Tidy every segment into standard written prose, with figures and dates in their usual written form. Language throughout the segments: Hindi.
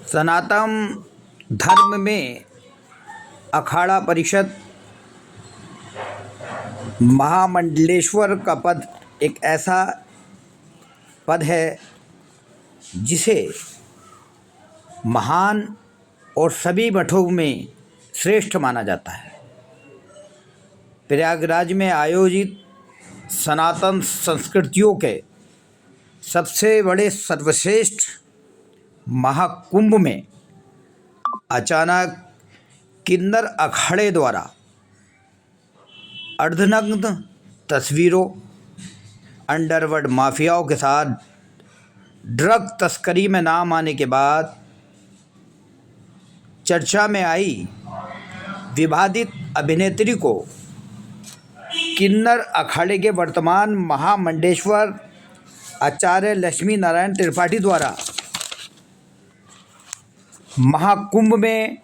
सनातन धर्म में अखाड़ा परिषद महामंडलेश्वर का पद एक ऐसा पद है जिसे महान और सभी मठों में श्रेष्ठ माना जाता है। प्रयागराज में आयोजित सनातन संस्कृतियों के सबसे बड़े सर्वश्रेष्ठ महाकुंभ में अचानक किन्नर अखाड़े द्वारा अर्धनग्न तस्वीरों, अंडरवर्ल्ड माफियाओं के साथ ड्रग तस्करी में नाम आने के बाद चर्चा में आई विवादित अभिनेत्री को किन्नर अखाड़े के वर्तमान महामंडलेश्वर आचार्य लक्ष्मी नारायण त्रिपाठी द्वारा महाकुंभ में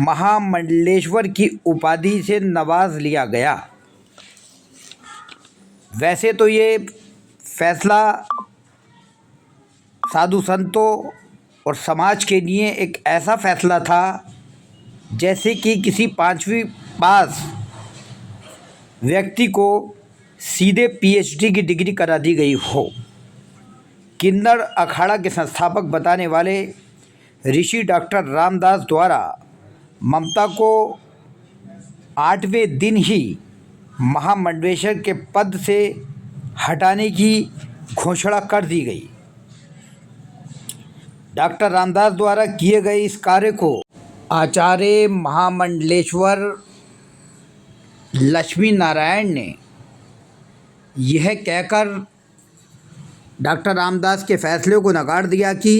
महामंडलेश्वर की उपाधि से नवाज लिया गया। वैसे तो ये फैसला साधु संतों और समाज के लिए एक ऐसा फैसला था जैसे कि किसी पांचवी पास व्यक्ति को सीधे पीएचडी की डिग्री करा दी गई हो। किन्नर अखाड़ा के संस्थापक बताने वाले ऋषि डॉक्टर रामदास द्वारा ममता को 8वें दिन ही महामंडलेश्वर के पद से हटाने की घोषणा कर दी गई। डॉक्टर रामदास द्वारा किए गए इस कार्य को आचार्य महामंडलेश्वर लक्ष्मी नारायण ने यह कहकर डॉक्टर रामदास के फैसले को नकार दिया कि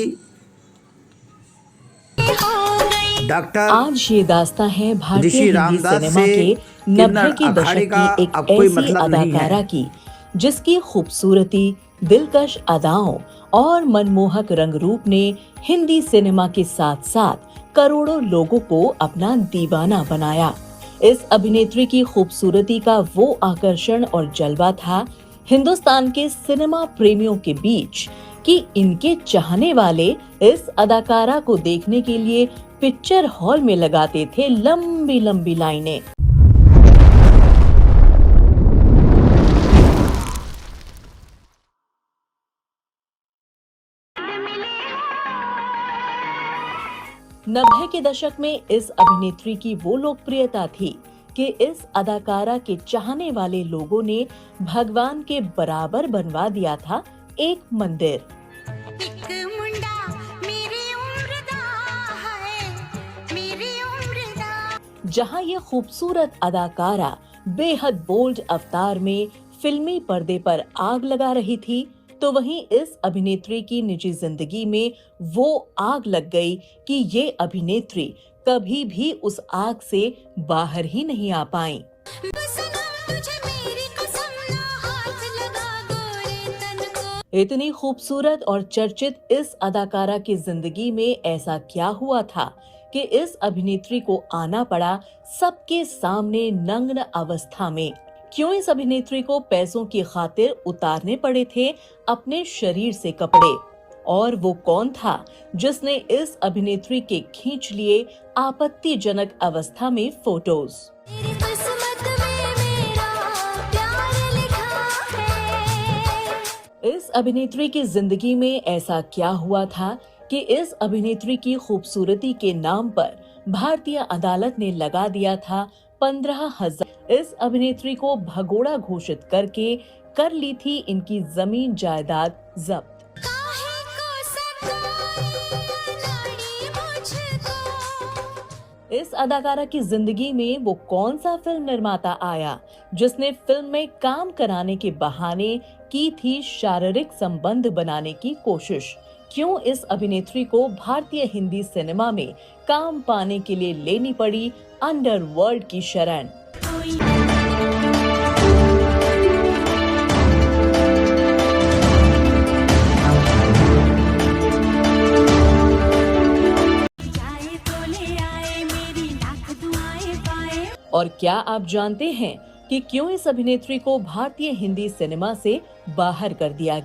डॉक्टर आज ये दास्तां है भारतीय ऋषि हिंदी रामदास सिनेमा से के 90 की किन्नर दशक अखाड़े का की एक अब कोई ऐसी मतलब नहीं अदाकारा है। की जिसकी खूबसूरती, दिलकश अदाओं और मनमोहक रंग रूप ने हिंदी सिनेमा के साथ साथ करोड़ों लोगों को अपना दीवाना बनाया। इस अभिनेत्री की खूबसूरती का वो आकर्षण और जलवा था हिंदुस्तान के सिनेमा प्रेमियों के बीच कि इनके चाहने वाले इस अदाकारा को देखने के लिए पिक्चर हॉल में लगाते थे लंबी लंबी लाइनें। नब्बे के दशक में इस अभिनेत्री की वो लोकप्रियता थी कि इस अदाकारा के चाहने वाले लोगों ने भगवान के बराबर बनवा दिया था एक मंदिर। जहां ये खूबसूरत अदाकारा बेहद बोल्ड अवतार में फिल्मी पर्दे पर आग लगा रही थी, तो वहीं इस अभिनेत्री की निजी जिंदगी में वो आग लग गई कि ये अभिनेत्री कभी भी उस आग से बाहर ही नहीं आ पाई। इतनी खूबसूरत और चर्चित इस अदाकारा की जिंदगी में ऐसा क्या हुआ था कि इस अभिनेत्री को आना पड़ा सबके सामने नग्न अवस्था में। क्यों इस अभिनेत्री को पैसों की खातिर उतारने पड़े थे अपने शरीर से कपड़े? और वो कौन था जिसने इस अभिनेत्री के खींच लिए आपत्तिजनक अवस्था में फोटोज? इस अभिनेत्री की जिंदगी में ऐसा क्या हुआ था कि इस अभिनेत्री की खूबसूरती के नाम पर भारतीय अदालत ने लगा दिया था 15,000। इस अभिनेत्री को भगोड़ा घोषित करके कर ली थी इनकी जमीन जायदाद जब्त। इस अदाकारा की जिंदगी में वो कौन सा फिल्म निर्माता आया जिसने फिल्म में काम कराने के बहाने की थी शारीरिक संबंध बनाने की कोशिश? क्यों इस अभिनेत्री को भारतीय हिंदी सिनेमा में काम पाने के लिए लेनी पड़ी अंडरवर्ल्ड की शरण? और क्या आप जानते हैं कि क्यों इस अभिनेत्री को भारतीय हिंदी सिनेमा से बाहर कर दिया?